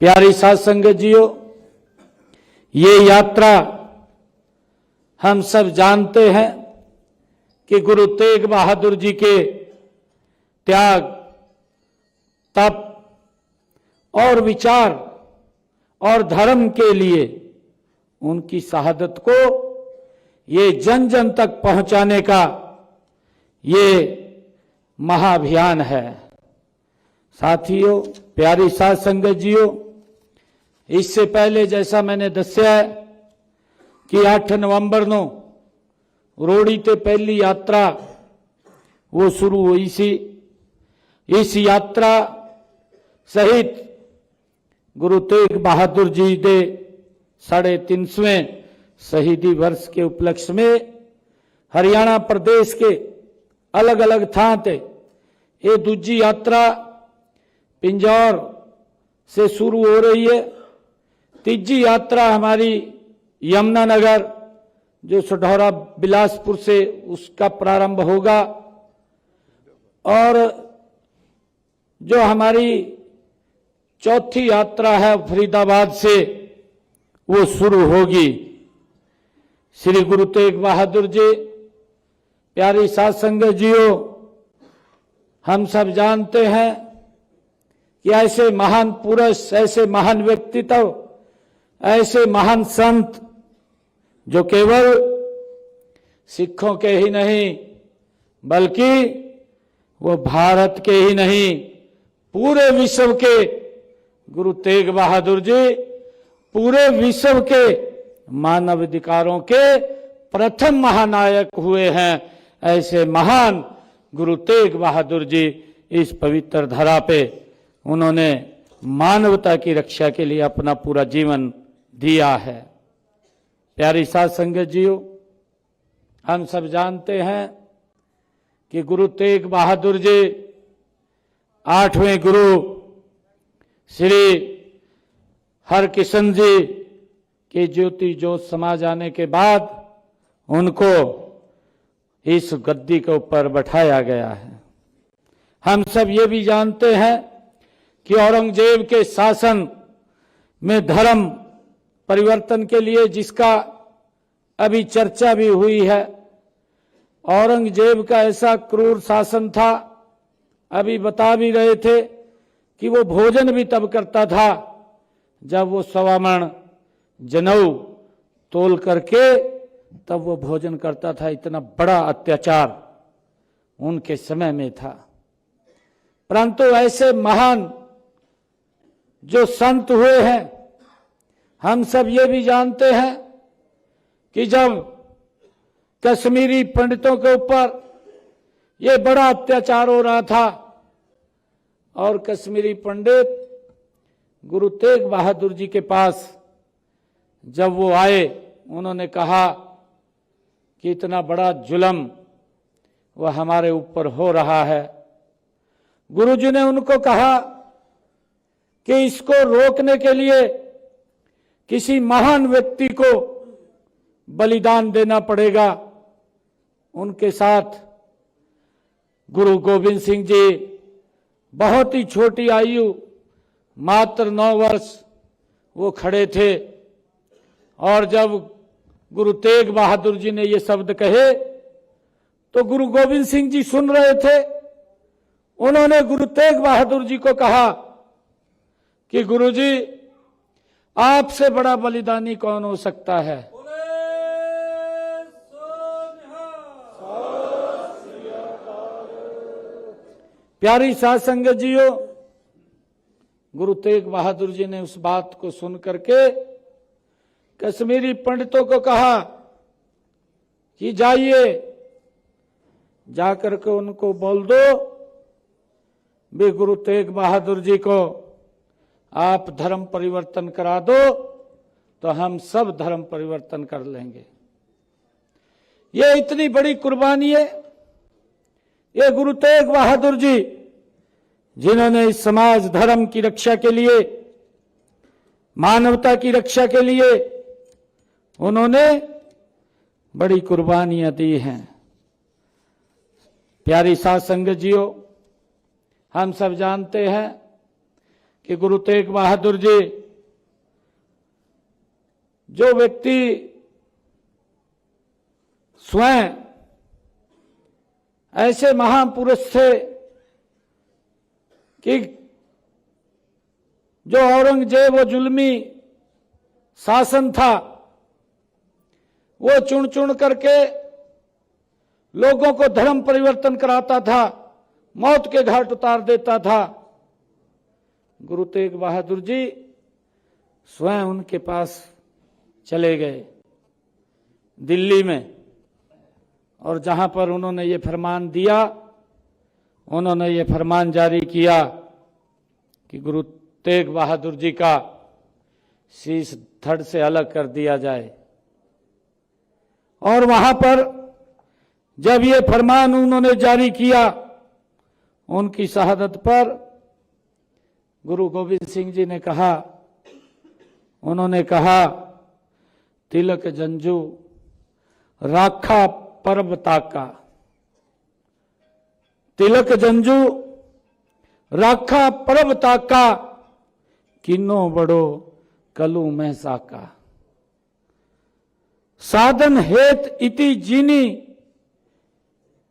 प्यारी साध संगत जियो, ये यात्रा हम सब जानते हैं कि गुरु तेग बहादुर जी के त्याग, तप और विचार और धर्म के लिए उनकी शहादत को ये जन जन तक पहुंचाने का ये महाअभियान है। साथियों, प्यारी साध संगत जियो, इससे पहले जैसा मैंने दस्या है कि 8 नवंबर ਨੂੰ रोड़ी ते पहली यात्रा वो शुरू हुई सी। इस यात्रा सहित गुरु तेग बहादुर जी के 350वें शहीदी वर्ष के उपलक्ष्य में हरियाणा प्रदेश के अलग अलग थां ते ये दूजी यात्रा पिंजौर से शुरू हो रही है। तीजी यात्रा हमारी यमुनानगर जो सढौरा बिलासपुर से उसका प्रारंभ होगा और जो हमारी चौथी यात्रा है फरीदाबाद से वो शुरू होगी। श्री गुरु तेग बहादुर जी, प्यारी साध संगत जियो, हम सब जानते हैं कि ऐसे महान पुरुष, ऐसे महान व्यक्तित्व, ऐसे महान संत जो केवल सिखों के ही नहीं बल्कि वो भारत के ही नहीं पूरे विश्व के गुरु तेग बहादुर जी पूरे विश्व के मानव अधिकारों के प्रथम महानायक हुए हैं। ऐसे महान गुरु तेग बहादुर जी इस पवित्र धरा पे उन्होंने मानवता की रक्षा के लिए अपना पूरा जीवन दिया है। प्यारी साध संगत जियो, हम सब जानते हैं कि गुरु तेग बहादुर जी 8वें गुरु श्री हरकिशन जी के ज्योति जोत समा जाने के बाद उनको इस गद्दी के ऊपर बैठाया गया है। हम सब ये भी जानते हैं कि औरंगजेब के शासन में धर्म परिवर्तन के लिए जिसका अभी चर्चा भी हुई है, औरंगजेब का ऐसा क्रूर शासन था, अभी बता भी रहे थे कि वो भोजन भी तब करता था जब वो 1.25 मण जनेऊ तोल करके तब वो भोजन करता था। इतना बड़ा अत्याचार उनके समय में था। परंतु ऐसे महान जो संत हुए हैं, हम सब ये भी जानते हैं कि जब कश्मीरी पंडितों के ऊपर ये बड़ा अत्याचार हो रहा था और कश्मीरी पंडित गुरु तेग बहादुर जी के पास जब वो आए, उन्होंने कहा कि इतना बड़ा जुल्म वह हमारे ऊपर हो रहा है। गुरु जी ने उनको कहा कि इसको रोकने के लिए किसी महान व्यक्ति को बलिदान देना पड़ेगा। उनके साथ गुरु गोविंद सिंह जी बहुत ही छोटी आयु, मात्र 9 वर्ष वो खड़े थे और जब गुरु तेग बहादुर जी ने ये शब्द कहे तो गुरु गोविंद सिंह जी सुन रहे थे। उन्होंने गुरु तेग बहादुर जी को कहा कि गुरु जी, आपसे बड़ा बलिदानी कौन हो सकता है। प्यारी साध संगत जियो, गुरु तेग बहादुर जी ने उस बात को सुन करके कश्मीरी पंडितों को कहा कि जाइए, जाकर के उनको बोल दो भी गुरु तेग बहादुर जी को आप धर्म परिवर्तन करा दो तो हम सब धर्म परिवर्तन कर लेंगे। ये इतनी बड़ी कुर्बानी है। ये गुरु तेग बहादुर जी जिन्होंने इस समाज धर्म की रक्षा के लिए, मानवता की रक्षा के लिए उन्होंने बड़ी कुर्बानियां दी हैं। प्यारी साध संगत जियो, हम सब जानते हैं कि गुरु तेग बहादुर जी, जो व्यक्ति स्वयं ऐसे महापुरुष थे कि जो औरंगजेब वो जुल्मी शासन था, वो चुन चुन करके लोगों को धर्म परिवर्तन कराता था, मौत के घाट उतार देता था। गुरु तेग बहादुर जी स्वयं उनके पास चले गए दिल्ली में, और जहां पर उन्होंने ये फरमान दिया, उन्होंने ये फरमान जारी किया कि गुरु तेग बहादुर जी का शीश धड़ से अलग कर दिया जाए। और वहां पर जब ये फरमान उन्होंने जारी किया, उनकी शहादत पर गुरु गोविंद सिंह जी ने कहा, उन्होंने कहा, तिलक जंजू राखा परब ताका, तिलक जंजू राखा परब ताका, किन्नो बड़ो कलू में साका, साधन हेत इति जीनी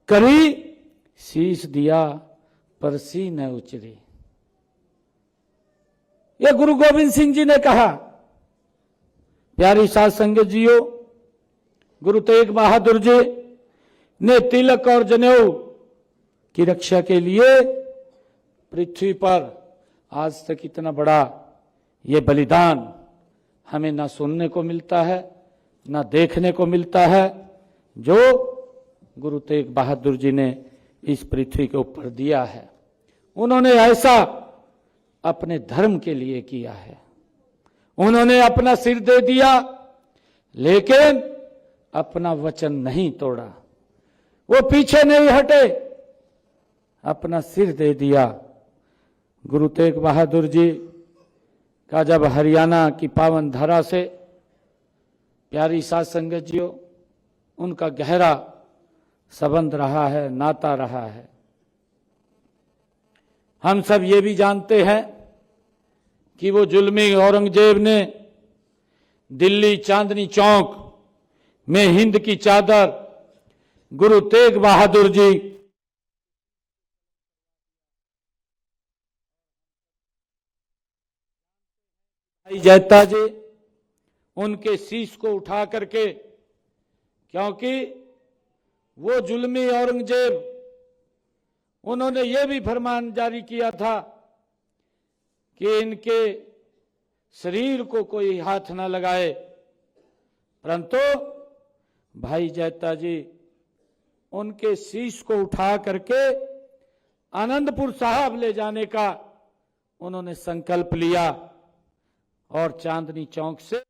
करी, शीश दिया परसी न उचरी। यह गुरु गोविंद सिंह जी ने कहा। प्यारी साध संगत जीओ, गुरु तेग बहादुर जी ने तिलक और जनेऊ की रक्षा के लिए पृथ्वी पर आज तक इतना बड़ा ये बलिदान हमें ना सुनने को मिलता है, ना देखने को मिलता है, जो गुरु तेग बहादुर जी ने इस पृथ्वी के ऊपर दिया है। उन्होंने ऐसा अपने धर्म के लिए किया है। उन्होंने अपना सिर दे दिया, लेकिन अपना वचन नहीं तोड़ा। वो पीछे नहीं हटे, अपना सिर दे दिया। गुरु तेग बहादुर जी का जब हरियाणा की पावन धरा से, प्यारी साध संगत जियो, उनका गहरा संबंध रहा है, नाता रहा है। हम सब ये भी जानते हैं कि वो जुल्मी औरंगजेब ने दिल्ली चांदनी चौक में हिंद की चादर गुरु तेग बहादुर जी भाई जैता जी उनके शीश को उठा करके, क्योंकि वो जुल्मी औरंगजेब, उन्होंने ये भी फरमान जारी किया था कि इनके शरीर को कोई हाथ न लगाए, परंतु भाई जैता जी उनके शीश को उठा करके आनंदपुर साहब ले जाने का उन्होंने संकल्प लिया और चांदनी चौक से